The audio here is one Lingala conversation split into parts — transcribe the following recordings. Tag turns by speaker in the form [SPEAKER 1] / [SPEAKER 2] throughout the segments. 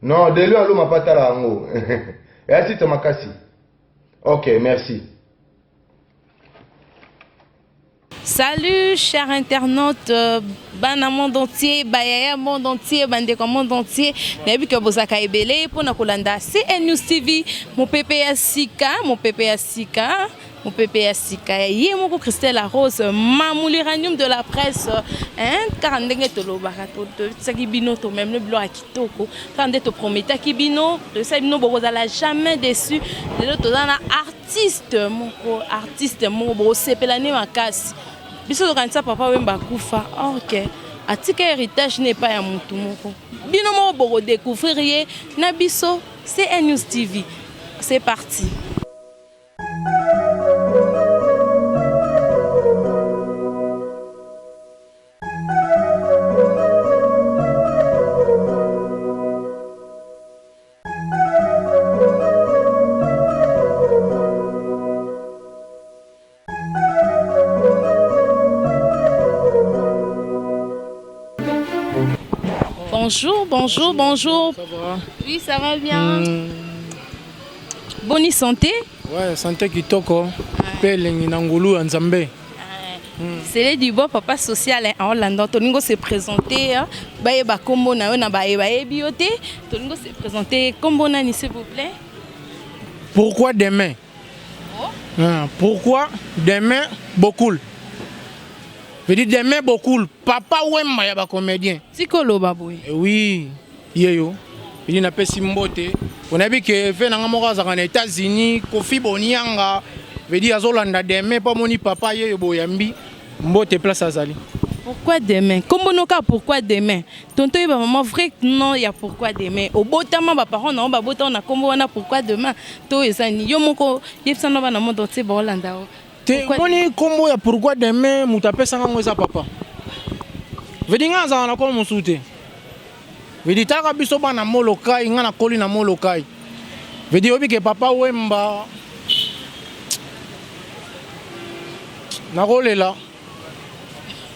[SPEAKER 1] Non, de lui à l'eau m'a pas tala ango. Et ainsi tu m'as cassé. Ok, merci.
[SPEAKER 2] Salut chers internautes, bana monde entier, bayaya monde entier, bandeko monde entier. Nabi que bozaka ebele pour na kolanda CNews TV, mon PPA Sika, mon PPA Sika. Mon PPA Sika, yé mon Christelle la Rose, mamou l'uranium de la presse, hein, car on est tout le barato, ça qui bino to même le blanc à kitoko, quand on est au prométhée qui bino, de ça bino bobo la jamais déçu, de l'autre dans un artiste mon beau c'est pelane ma casse. Biso to kanisa papa wemba kufa. OK. Atika héritage n'est pas ya mutu moko. Bino mo bo découvrir na biso CNews TV. C'est parti. Bonjour, bonjour, bonjour.
[SPEAKER 3] Ça va?
[SPEAKER 2] Oui, ça va bien. Bonne santé.
[SPEAKER 3] Ouais, santé kitoko. Pelengi nangulu anzambe.
[SPEAKER 2] C'est le du bon papa social en Hollande. Toningo s'est présenté. Baye ba kombo na yo na baye baye bioté. Toningo s'est présenté kombo na ni s'il vous plaît.
[SPEAKER 3] Pourquoi demain? Pourquoi demain beaucoup? Je dis demain beaucoup. Papa Wemba ya ba comédien.
[SPEAKER 2] Tikolo baboy.
[SPEAKER 3] Oui, yeyo. Il n'a pas si mbote. On a vu que fait nanga moka za kana États-Unis, Kofi Bonianga. Je dis azolanda demain pas moni papa yeyo boyambi. Mbote place azali.
[SPEAKER 2] Pourquoi demain? Comme noka pourquoi demain? Tonto yeba maman vrai non il y a pourquoi demain. Au botama ba parents na ba bota na kombo wana pourquoi demain? To ezani yo moko yebsa no ba na mondo te ba Hollanda.
[SPEAKER 3] Te moni kombo ya pourquoi demain mutapesa ngango eza papa. Vedinga za na ko musute. Veditaka biso bana molokai ngana koli na molokai. Vedi obi ke papa Wemba. Na rolela.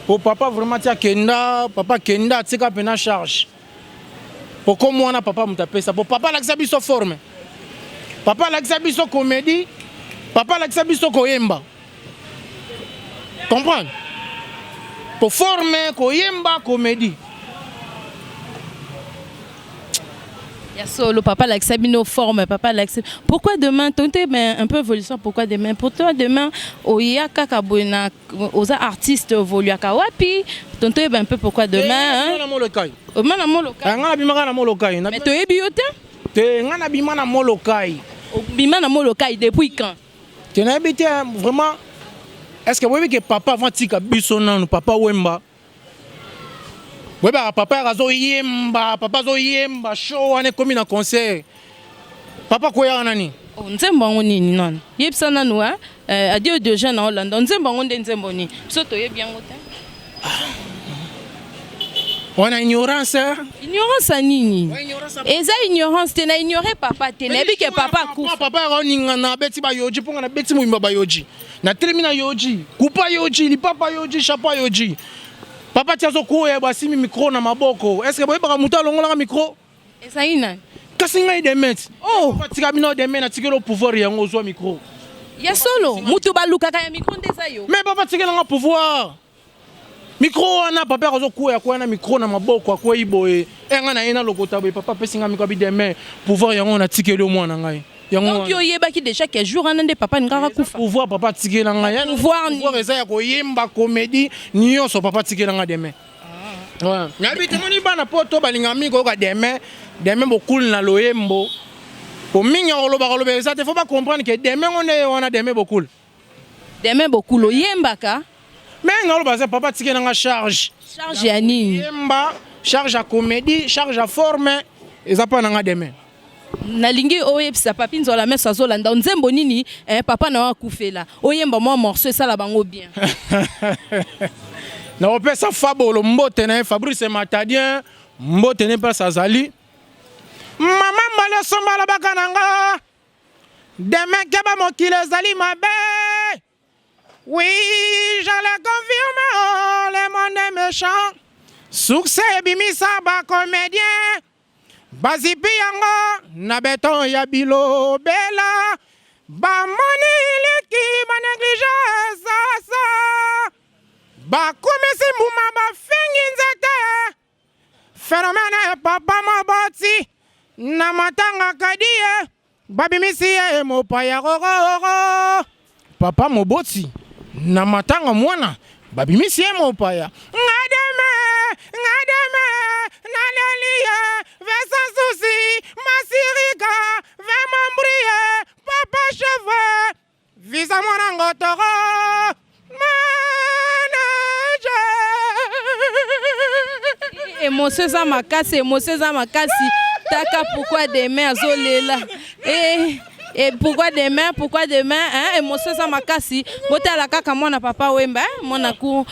[SPEAKER 3] Pour papa vraiment tia kenda, papa kenda tika pena charge. Pour comme moi na papa mutapesa. Pour papa la biso forme. Papa la biso comédie. Papa la biso koyemba. Comprends? Pour former koyemba comédie.
[SPEAKER 2] Ya solo papa l'accabino forme papa l'accepte. Pourquoi demain tonte ben un peu évolution pourquoi demain pour toi demain oya kaka boina aux artistes voluaka wapi tonte ben un peu pourquoi demain hein
[SPEAKER 3] na molokai.
[SPEAKER 2] Mana molokai.
[SPEAKER 3] Ngana bimaka na molokai.
[SPEAKER 2] Mais to ebiote?
[SPEAKER 3] Te ngana bimana molokai.
[SPEAKER 2] Bimana molokai depuis quand?
[SPEAKER 3] Tu n'as habité vraiment. Est-ce que vous voyez que papa va tika biso nanu papa Wemba? Oui, bah, papa razo yemba, papa zo yemba, show ane komi na concert. Papa koya nani?
[SPEAKER 2] Oh, nzembo ngoni ni non. Yebsa nanu hein? Adio de jeunes en Hollande. Nzembo ngonde nzembo ni. So to yebiango te.
[SPEAKER 3] On a ignorance.
[SPEAKER 2] Ignorance nini? Eza ignorance te na ignorer papa te. Nebi ke papa kufa.
[SPEAKER 3] Papa roninga na beti ba yoji ponga na beti muimba ba yoji. Na termina yoji, kupa yoji, li papa yoji, chapa yoji. Papa tiazo koya basimi micro na maboko. Est-ce que boye ba muta longola micro?
[SPEAKER 2] Eza ina.
[SPEAKER 3] Kasi ngai demet. Oh, papa tika bino demet na tikelo pouvoir yango zo micro.
[SPEAKER 2] Ya solo, mutu baluka kaya micro ndeza yo.
[SPEAKER 3] Mais papa tikela nga pouvoir. Micro wana papa azo koya kwa na micro na maboko akwa iboye. Enga na yena lokota boye papa pesinga micro bi demet pouvoir yango na tikelo mwana ngai.
[SPEAKER 2] Donc yo yebaki déjà que jour anande papa ngara kufa.
[SPEAKER 3] Pouvoir papa tikela nga. Pouvoir eza ya koyemba comédie nyonso papa tikela nga demain. Ouais. Ngabite moni bana poto balinga miko ka demain beaucoup na loyembo. Pour minga oloba eza te faut pas comprendre que demain on a demain beaucoup.
[SPEAKER 2] Demain beaucoup loyemba ka.
[SPEAKER 3] Mais ngaloba za papa tikela nga charge.
[SPEAKER 2] Charge ya nini?
[SPEAKER 3] Yemba, charge à comédie, charge à forme eza pa nga demain.
[SPEAKER 2] Nalingi oyebisa papi nzola mesa zolanda nzembo nini papa na wakufela oyemba moi morceau ça la bango bien.
[SPEAKER 3] Na opesa fabolo mbote na Fabrice Matadien mbote ne pas azali. Mama mbale somba la bakananga. Demain keba mokile zali mabe. Oui, je le confirme, le monde est méchant. Succès bimisa ba comédien. bazipi yango na beton ya bilobela bamoni leki baneglige sasa bakomisi mbuma bafingi nzete phénomène papa moboti na matanga kadie babimisi ye mopaya rororo papa moboti na matanga mwana babimisi ye mopaya ngademe nalelie vesa souci masirika vraiment briller papa cheveux visa mwana ngotoro
[SPEAKER 2] émotion za makasi taka pourquoi demain azolela et pourquoi demain hein émotion za makasi botala kaka mwana papa wemba mwana ku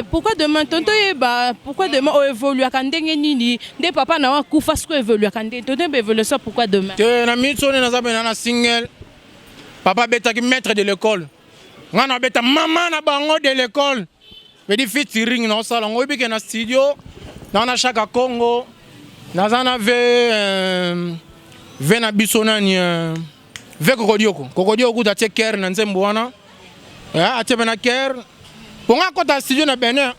[SPEAKER 2] pourquoi demain tonto yeba pourquoi demain o évolue ka ndenge nini nde papa na wa kufa sko évolue ka ndenge tonto be évolue ça pourquoi demain
[SPEAKER 3] te na mitso na za bena na single papa beta ki maître de l'école ngana beta maman na bango de l'école be di featuring na sala ngobi ke na studio na chaque Congo nazana ve na bisonani ve kokodioko ta ker na nzembo wana atebe na ker ponga kota studio na Benin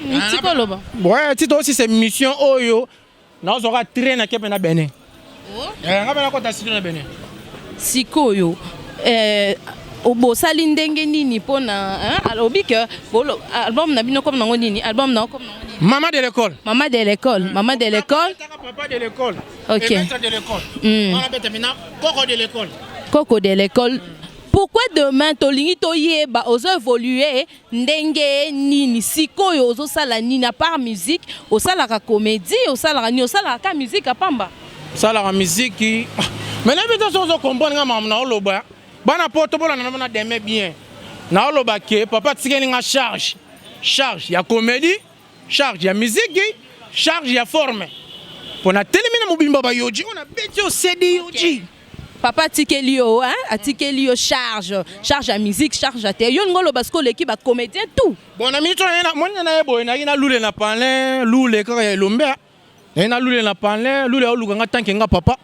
[SPEAKER 2] ntikoloba
[SPEAKER 3] ouais tito aussi c'est mission oyo na zoka train na kepe na Benin ngabe na kota studio na Benin
[SPEAKER 2] sikoyo obosali ndenge nini pona alobi que album na bino comme nango nini album na comme nango
[SPEAKER 3] maman de l'école
[SPEAKER 2] papa de l'école OK
[SPEAKER 3] maître de l'école on appelle maintenant coco de l'école
[SPEAKER 2] pourquoi demain tolingi toyeba ozo évoluer ndenge nini sikoyo ozo sala nini à part musique osala ka comédie osala ni osala ka musique apamba
[SPEAKER 3] sala ka musique mais na bito ozo comprendre nga maman na oloba bana poto bola na deme bien na oloba ke papa tikeli nga charge ya comédie charge ya musique charge ya forme pona telemina mobimba ba yoji on a beti au CD yoji
[SPEAKER 2] papa tikeli yo atikeli yo charge ya musique charge ya te yo ngolo basko l'équipe ba comédien tout
[SPEAKER 3] bon na minute na monna na ebo na lule na panlin lule ka ya lombe na lule na panlin lule o lukanga tanke nga papa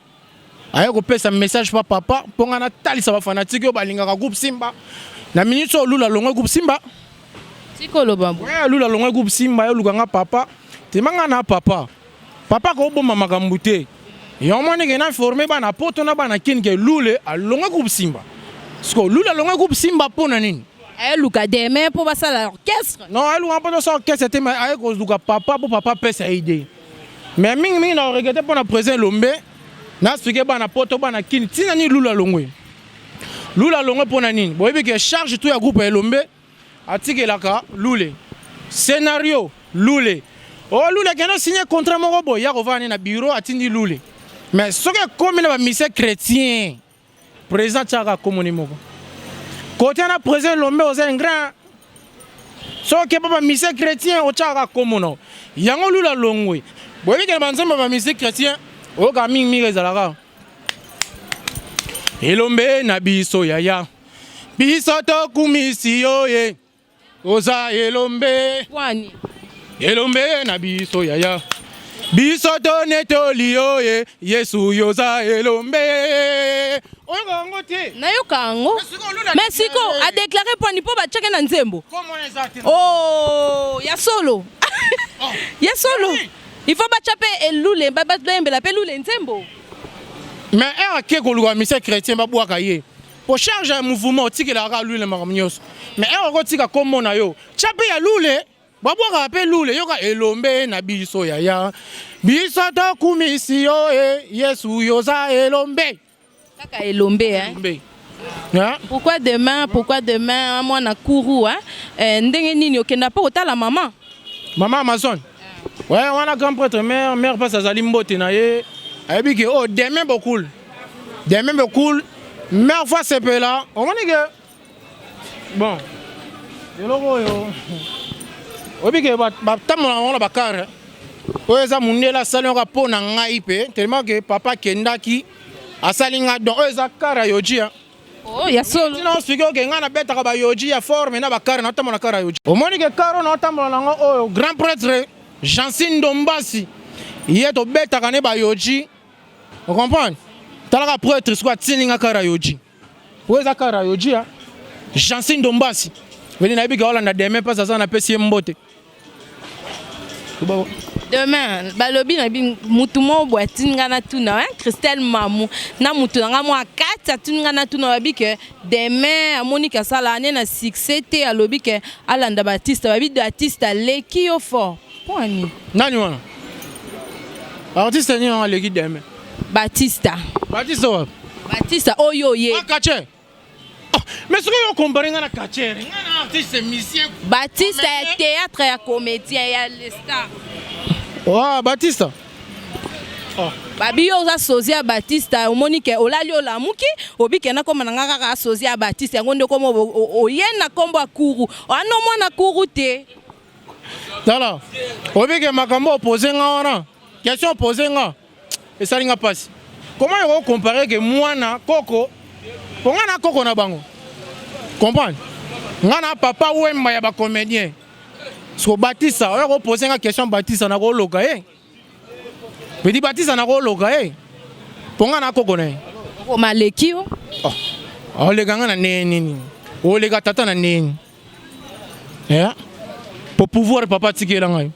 [SPEAKER 3] aye ko pesa message pa papa ponga na talisa ba fanatique yo balinga ka groupe Simba na minute o lula longo groupe Simba
[SPEAKER 2] tikolo bambo
[SPEAKER 3] ouais lula longo groupe Simba yo lukanga papa temanga na papa ko bomba makambu te yo moni ke na formé bana poto na bana kinke lule a longo groupe Simba sko lula longo groupe Simba pona nini
[SPEAKER 2] aye luka demain pour basala orchestre
[SPEAKER 3] non aye luka pas ça orchestre te mais aye ko luka papa pour papa pesa idée mais mingi na regretter pour na présent lombe na expliquer bana poto bana kin tina ni lula longwe pona nini boyebi ke charge tout ya groupe elombe atikelaka lule scénario lule lule kena signé contrat moko boy ya kovani na bureau atindi lule mais soki komi na ba mission chrétien président chaka komoni moko côté na président lombe oza un grand soki ba mission chrétien o chaka komono yango lula longwe boyebi ke banzamba ba mission chrétien oka mingi ezalaka elombe na biso yaya biso tokumisi yo ye oza elombe
[SPEAKER 2] wani
[SPEAKER 3] elombe na biso yaya biso to netoli yo ye yesu yoza elombe oyo ngote
[SPEAKER 2] na yo kango Mexico a déclaré poni po ba cheke na nzembo ya solo ya solo il faut ba chape elule ba mbela pe lule nzembo
[SPEAKER 3] mais ke ko luka mission chrétien ba bwaka ye pour charger un mouvement tikela ka lule makamnyos mais ko tika komona yo chape ya lule babwaka pe lule yoka elombe na biso yaya biso to kumisi yo yesu yoza elombe
[SPEAKER 2] kaka elombe pourquoi demain moi na kuru ndenge nini okenda pa otala maman
[SPEAKER 3] Amazon ouais wana grand prêtre mère passe azali mbote na ye ayebi ke demain beaucoup mère fois sepela on moni que bon eloko yo obike batamola ngona bakare oyo eza mundela asali ngo pona ngai pe tellement que papa kendaki asali nga donc oyo eza kara yoji
[SPEAKER 2] ya solo
[SPEAKER 3] tino explique que nga na betaka ba yoji ya forme na bakare na tamola kara yoji omoni que karo na tamola ngo oyo grand prêtre Jansin Dombasi Hier, tu bête à gagner Yoji. Vous comprenez? Tu as la prêtre, soit Tininga Karayoji. Où est-ce Karayoji? Jansin Dombasi. Venez à Biga Hollande demain, pas ça, on a payé Mbote.
[SPEAKER 2] Demain, balobi na bi mutumo boatinga na tuna hein Christelle Mamou na mutuna mo akata tunga na tuna babi que demain Monica sala ne na succès te alobi que Alanda Baptiste babi de artiste leki yo fort poni
[SPEAKER 3] nani wana artiste ni on leki demain
[SPEAKER 2] Baptiste oyo ye
[SPEAKER 3] akache mais ce que vous comparez avec Kacher, un artiste musicien.
[SPEAKER 2] Baptiste est théâtre et comédien et les stars.
[SPEAKER 3] Oh, Baptiste.
[SPEAKER 2] Oh. Babi yo za sosia Baptiste o Monique olali olamuki obi na koma nga kaka sosia Baptiste ngonde komo oyena kombo akuru ano mwana kuru te.
[SPEAKER 3] Tala. Obi ke makambo opposé nga wana. Question posée nga. Et ça linga passe. Comment vous comparer que mwana koko pour nga na koko na bango. Comprendre? Nga na papa wemba ya ba comédien. So Baptiste, on va poser une question Baptiste na ko loka eh. Mais di Baptiste na ko loka eh. Pour nga na koko na.
[SPEAKER 2] Ko maleki o.
[SPEAKER 3] Oh le ganga na neni. O le tata na neni. Eh? Pour pouvoir papa tikela ngai.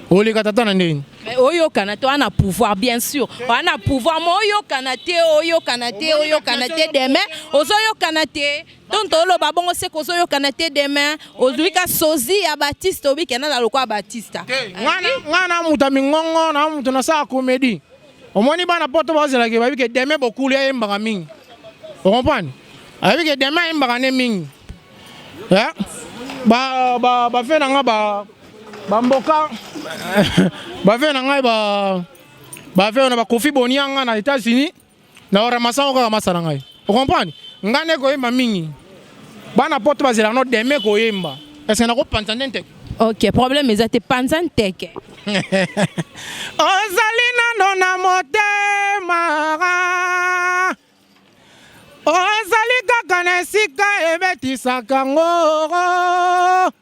[SPEAKER 3] O le tata na neni.
[SPEAKER 2] Oyo kanate on a pouvoir bien sûr. On a pouvoir mo oyo kanate demain. Ozoyo kanate. Donc tolo babongo se ko ozoyo kanate demain. Ozwika sozi ya Baptiste obi kena la lokwa Baptiste.
[SPEAKER 3] Ngana muta mingongo na mutu na sa comédie. Omoni bana poto bazela ke babi ke demain beaucoup ya mbanga mingi. Vous comprenez? Abi ke demain mbanga ne mingi. Ya? Ba fe na nga ba mboka ba fe na ngai ba fe na ba Kofi Bonianga na États-Unis na oramasa ko ramasa na ngai. Vous comprenez? Ngane ko yemba mingi. Bana poto bazela no deme ko yemba. Est-ce que na ko pantandente?
[SPEAKER 2] OK, problème ezate panzanteke.
[SPEAKER 3] Ozalina nona motema. Ozalika kana sika ebetisaka ngoro.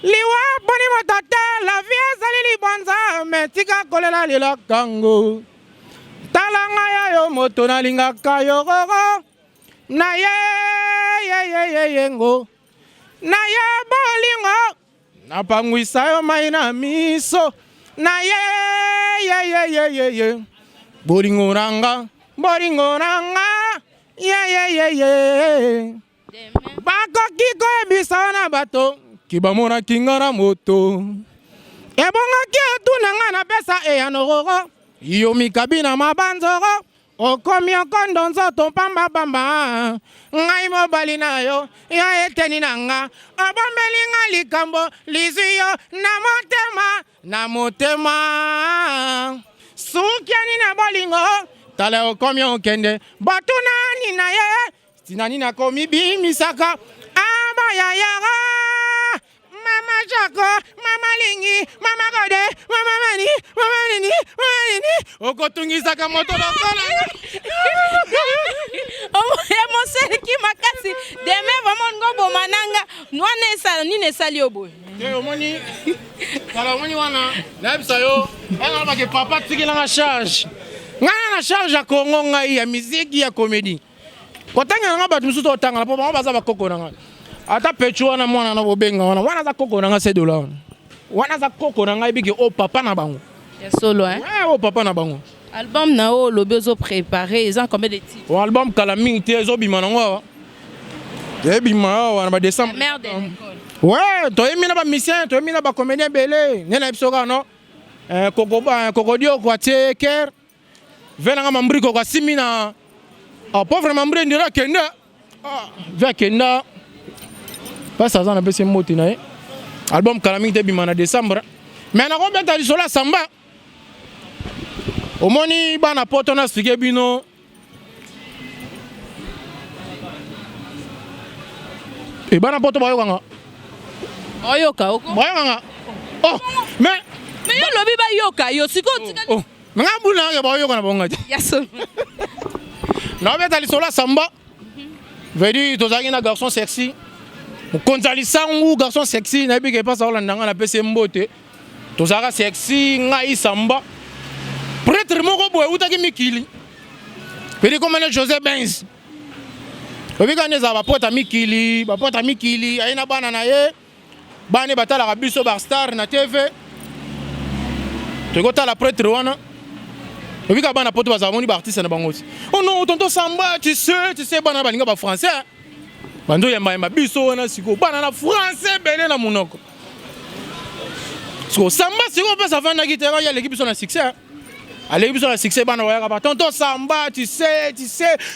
[SPEAKER 3] Liwa boni motate la vie sali libonza metika kolela lila kango talanga ya yo moto na linga kayo na ye ngo na ye bolingo na pangwisa yo maina miso na ye bolingo ranga ye bako kiko ebisa na bato Kibamona kingara moto ebonga kietu nanga na pesa eyanorogo iyo mikabina mabanzoro okomi okondo nzoto pamba ngai mobali na yo ya eteni nanga abombeli nga likambo lizwi yo na motema sukiani na bolingo tala okomi okende batu nani na ye sinani nakomi bimisaka abayayara Mama Jaco, Mama Lingi, Mama Gode, Mama Mani, Mama Nini. Okotungi saka moto lokola.
[SPEAKER 2] Mon seul qui m'a cassé. Demain vraiment ngombo mananga. Nwana esala ni nesali obo.
[SPEAKER 3] Omoni. Kala omoni wana. Na bisa yo. Anga ba ke papa tikila na charge. Ngana na charge ya Kongo ngai ya musique ya comédie. Kotanga nga batu musuto otanga po ba baza ba koko na nga. Ata pecho wana mwana na bobenga wana za koko na nga $7. Wana za koko na nga ibiki o papa na bango.
[SPEAKER 2] Ya solo hein.
[SPEAKER 3] O papa na bango.
[SPEAKER 2] Album na o lobezo préparé, ils ont combien de titres?
[SPEAKER 3] O album kala mingi te zo bima na ngwa. Bima wana ba décembre.
[SPEAKER 2] Merde de l'école.
[SPEAKER 3] Ouais, to yemi na ba musicien, to yemi na ba comédien belé. Nena episoga no. Kokodio kwa teker. Vena nga mambri ko kwa simina. Pauvre mambri ndira kenda. Va kenda. Pas ça na pese moti na ye. Album Kalaming te bima na décembre. Mais na ko beta di sola samba. Omoni bana poto na sike bino. E bana poto ba yokanga.
[SPEAKER 2] Oyoka oko.
[SPEAKER 3] Ba yokanga. Oh, mais
[SPEAKER 2] yo lobi ba yoka yo siko tika.
[SPEAKER 3] Oh, nga bula ya ba yoka na bonga.
[SPEAKER 2] Ya so.
[SPEAKER 3] Na beta di sola samba. Vedi tozaki na garçon sexy. Konzali sangu garçon sexy na bige pas ça on na pese mbote tozaka sexy ngai samba prêtre moko boye utaki mikili pedi komene José Benz obika neza bapota mikili ayina bana na ye bane batalaka biso bar star na TV tokotala prêtre wana obika bana poto bazamoni ba artiste na bango oh non tonton Samba tu sais bana balinga ba français bando yamba biso wana siko bana na français belé na monoko siko Samba siko pesa vanda kitero ya l'équipe son succès allez biso na succès bana waya ba tonton Samba tu sais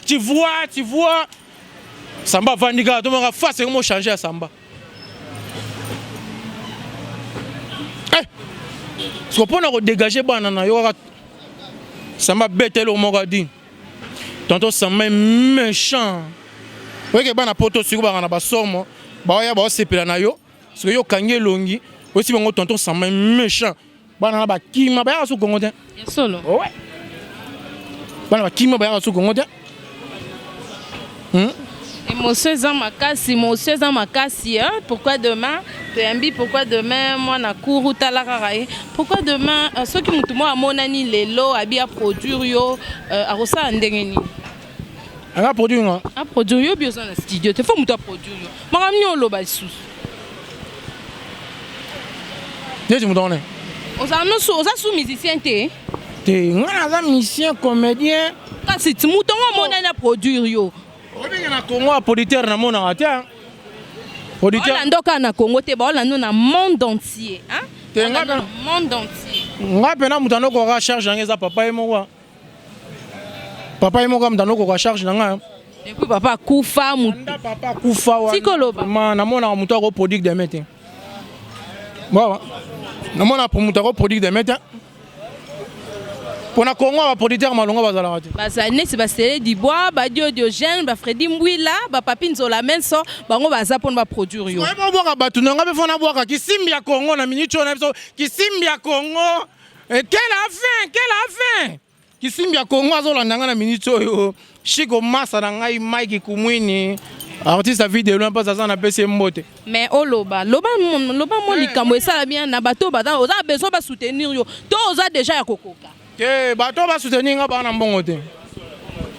[SPEAKER 3] tu vois Samba vandika to manga face comment changer à Samba siko pona ko dégager bana na yo Samba bête le mogadi tonton Samba méchant. Oui, que bana poto siko bana ba somo ba ya ba sepela na yo siko yo kange longi aussi bango tonton Samba méchant bana ba kima ba ya su kongo te
[SPEAKER 2] solo
[SPEAKER 3] ouais bana ba kima ba ya su kongo te
[SPEAKER 2] émotion za makasi hein pourquoi demain pourquoi demain moi na couru talaka pourquoi demain ceux qui mutumo amonani lelo abia produire yo arosa ndengeni
[SPEAKER 3] a produire nga
[SPEAKER 2] a produire yo bio na studio te faut muta produire yo makamni oloba lisusu
[SPEAKER 3] neti mutone
[SPEAKER 2] oza sous musicien te
[SPEAKER 3] nga za musicien comédien
[SPEAKER 2] kasi mutongo amonani a produire yo
[SPEAKER 3] obenga na Congo auditeur na mona te auditeur
[SPEAKER 2] Olanda na Congo te ba Olanda na monde entier hein
[SPEAKER 3] tenga
[SPEAKER 2] monde entier
[SPEAKER 3] nga pena mutano ko ga charge ngeza papa e moko mutano ko ga charge nga
[SPEAKER 2] et puis papa kufa
[SPEAKER 3] wa
[SPEAKER 2] sikoloba
[SPEAKER 3] na mona muto ko produit de mete bon na mona pour muto ko produit de mete pour na Congo ba producteur malonga bazala te
[SPEAKER 2] bazane c'est basele di bois ba Diogène ba Freddy Mbwila ba Papi Nzola Menso bango baza pona ba produire yo
[SPEAKER 3] ba boka batu nga be fona boka kisimbi ya Congo na minute na biso kisimbi ya Congo quelle affaire kisimbi ya Congo azolanda nga na minute oyo Chico Massa na ngai Mike Kumwini artiste vidéo na pas ça na PC mbote
[SPEAKER 2] mais loba mo likambo esala bien na bato bata oza besoin ba soutenir yo to oza déjà ya kokoka
[SPEAKER 3] ke bato ba soutenir nga bana mbongo te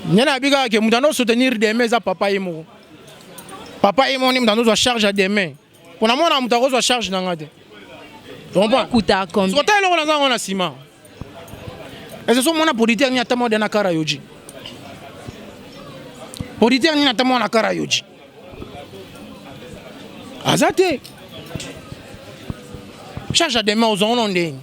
[SPEAKER 3] nyana biga ke mutano soutenir demain za papa yemo ni mutano zo charge demain pona mona mutako zo charge na nga te donc pas
[SPEAKER 2] kuta combien
[SPEAKER 3] so telo na zango na sima et ce sont mona producteur ni atamo de na karayoji producteur ni atamo na karayoji azate charge demain aux ondes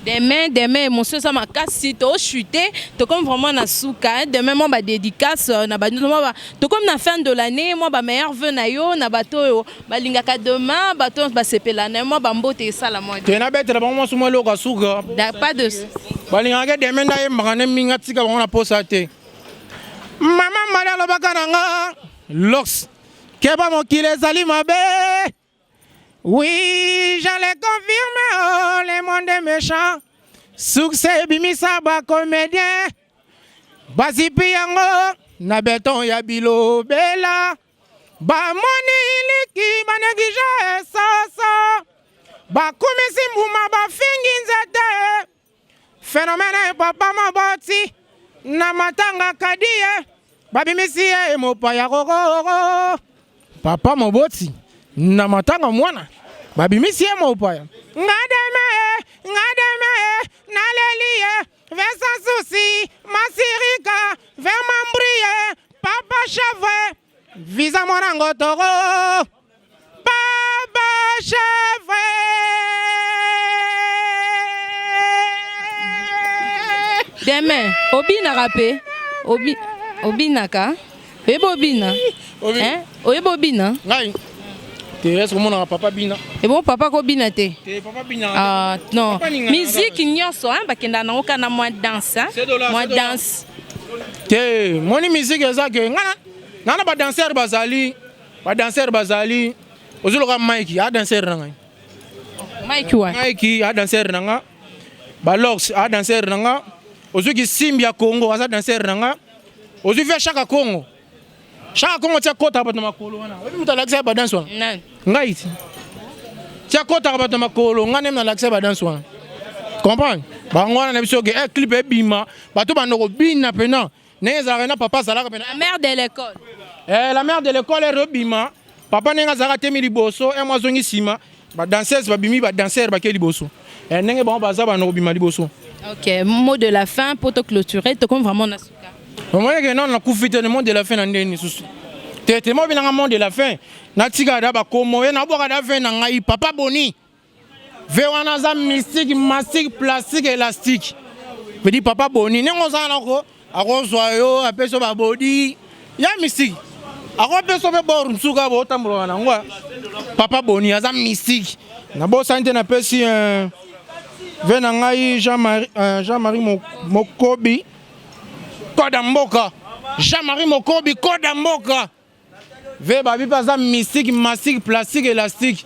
[SPEAKER 2] demain émotion ça makasi to chuter to comme vraiment na souka demain moi ba dédicace na ba moi to comme na fin de l'année moi ba meilleur vœu na yo na bato ba lingaka demain bato ba sepela na moi ba mbote ça la moi
[SPEAKER 3] te na betre ba moi sumo lo ka souka
[SPEAKER 2] pas de
[SPEAKER 3] ba lingaka demain na ye mbana minga tika ba na posa te mama mala lo bakananga lox keba mo kile zali mabe. Oui, j'allais confirmer, oh, le monde est méchant. Succès bimisa ba comédien. Basi piango, na beton ya bilo bela. Ba moni iliki banegija soso. Ba kumisi mbuma ba fingi nzete. Phénomène papa maboti. Na matanga kadie. Ba bimisi e mopa koko. Papa maboti. Na matanga mwana babimisi ye mopaya ngademe nalelie vesa susi masirika vemambrie papa cheve visa mwana ngotoro papa cheve
[SPEAKER 2] demain obina rapé obinaka ebobina hein oyebobina
[SPEAKER 3] ngai est-ce que mon papa bina
[SPEAKER 2] et bon papa ko bina te
[SPEAKER 3] papa bina
[SPEAKER 2] ah non musique nyonso hein bakenda na okana moi danse
[SPEAKER 3] te moni musique ezake ngana ba danser bazali ozuloka Mike a danser nanga Mike a danser nanga Balox a danser nanga ozuki Simbi ya Congo a danser nanga ozu fait chaque Congo tia kota ba makolo wana webi mutalakisa ba dance wana ngai tia kota ba makolo ngane na lakisa ba dance wana Comprends? Bango wana na biso ke clip ebima, bato bandoko bina pena. Nenga na papa zalaka pena.
[SPEAKER 2] La mère de l'école.
[SPEAKER 3] La mère de l'école est rebima. Papa nenga zalaka temi liboso, et moi zongi sima. Ba danseuse ba bimi ba danseur ba ke liboso. Nenga bango baza bandoko bima liboso.
[SPEAKER 2] OK, mot de la fin pour te clôturer, te comme vraiment na suka.
[SPEAKER 3] Moi que non na kufite le mot de la fin na ndeni susu. Tete mo binanga mot de la fin. Na tika da ba komo e na boka da fin na ngai papa boni. Vewana za mystique, mastique, plastique, élastique. Me dit papa boni nengo za na ko akozwa yo apeso ba body. Ya mystique. Ako peso be bor nsuka bo tambo na ngwa. Papa boni aza mystique. Na bo sante na pesi vena ngai Jean-Marie Mokobi Kodamboka. Jean-Marie Mokobi Kodamboka. Ve babi paza mystique, mastique, plastique, élastique.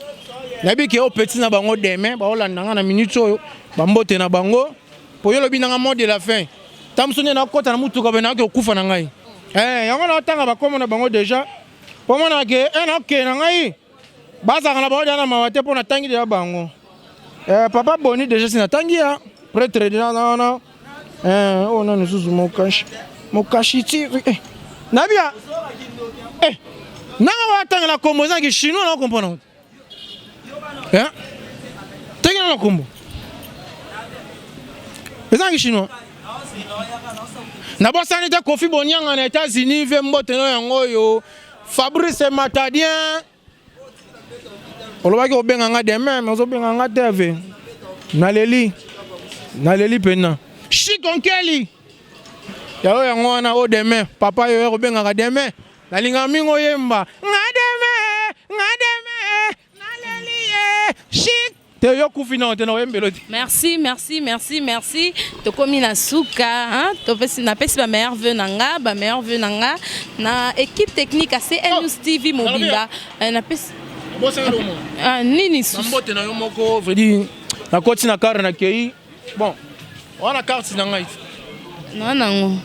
[SPEAKER 3] Nabi ke o petit na bango demain, ba olanda na minute oyo, bambote na bango. Po yo lobi na mot de la fin. Tamsone na kota na mutuka bena ke okufa na ngai. Yango na tanga ba komo na bango déjà. Po mona ke na ke na ngai. Baza kana ba na mawate po na tangi de bango. Papa boni déjà sina tangi ya. Prêtre déjà na. Oh non, nous mo kashi ti. Nabia. Nanga wa tanga na kombo za ki chinois na comprendre. Tengi na kombo. Pesa ki chinois. Na bossa ni te Kofi Bonyanga na États-Unis ve mbote no yango yo. Fabrice Matadien. Oloba ki obenga nga demain, mais obenga nga TV. Naleli pena. Chikonkeli. Yawo yango wana o demain, papa yo obenga nga demain. Nalinga mingo yemba. Nga demain. Naleli chik. Te yo kufina te no yembeloti.
[SPEAKER 2] Merci. To komi na suka, hein? To pesi na pesi ba meilleur vœu nanga, na équipe technique à CNews TV mobila. Na pesi nini su.
[SPEAKER 3] Mbote na yo moko, vredi. Na koti na carte na kei. Bon. Wana carte na ngai.
[SPEAKER 2] Non.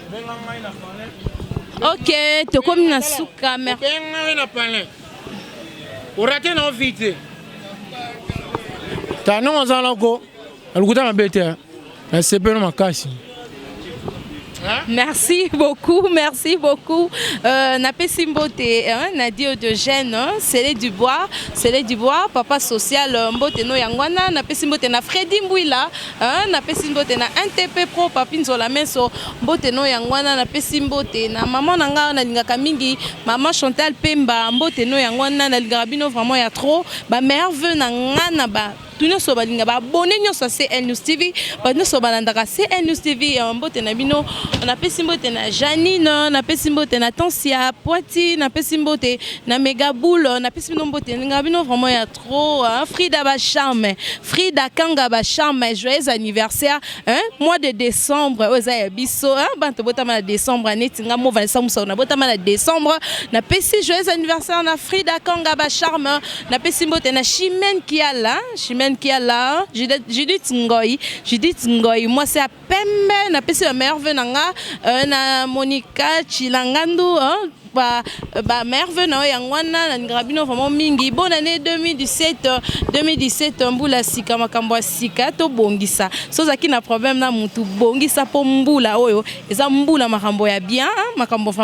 [SPEAKER 2] OK, to komi na suka, merci.
[SPEAKER 3] Benga na palais. Orate na vite. Ta non zalako. Alukuta mabete. Na sepeno makasi.
[SPEAKER 2] Merci beaucoup. Na Pesimbote, Nadio de Gênes, c'est du bois, papa social, Mbote no Yangwana, na Pesimbote na Freddy Mbouila, na Pesimbote na NTP Pro, Papinzo la Menso, Mbote no Yangwana, na Pesimbote na maman nanga na lingaka mingi, maman Chantal Pemba, Mbote no Yangwana, na lingabino vraiment ya trop, ba merveille na ngana ba. Tout le monde balinga ba abonné sur CNews TV, ba no so balandaka CNews TV mbote na bino, na pesimbote na Janine, na pesimbote na Tansia Poiti, na pesimbote na Megaboule, na pesimbote mbote nga bino vraiment ya trop, Frida Bacharme, Frida Kanga Bacharme, joyeux anniversaire, mois de décembre, oza ya biso, banto botama na décembre neti nga mo Vanessa Musa na botama na décembre, na pesi joyeux anniversaire na Frida Kanga Bacharme, na pesimbote na Chimène Kiala, Judith Ngoy, moi c'est à Pembe, na pesi la merve nanga, na Monica Chilangandu, ba merve na yangwana na ngrabino vraiment mingi. Bonne année 2017 mbula sika makambo sika to bongisa. Soza ki na problème na mutu bongisa po mbula oyo, eza mbula makambo ya bien, makambo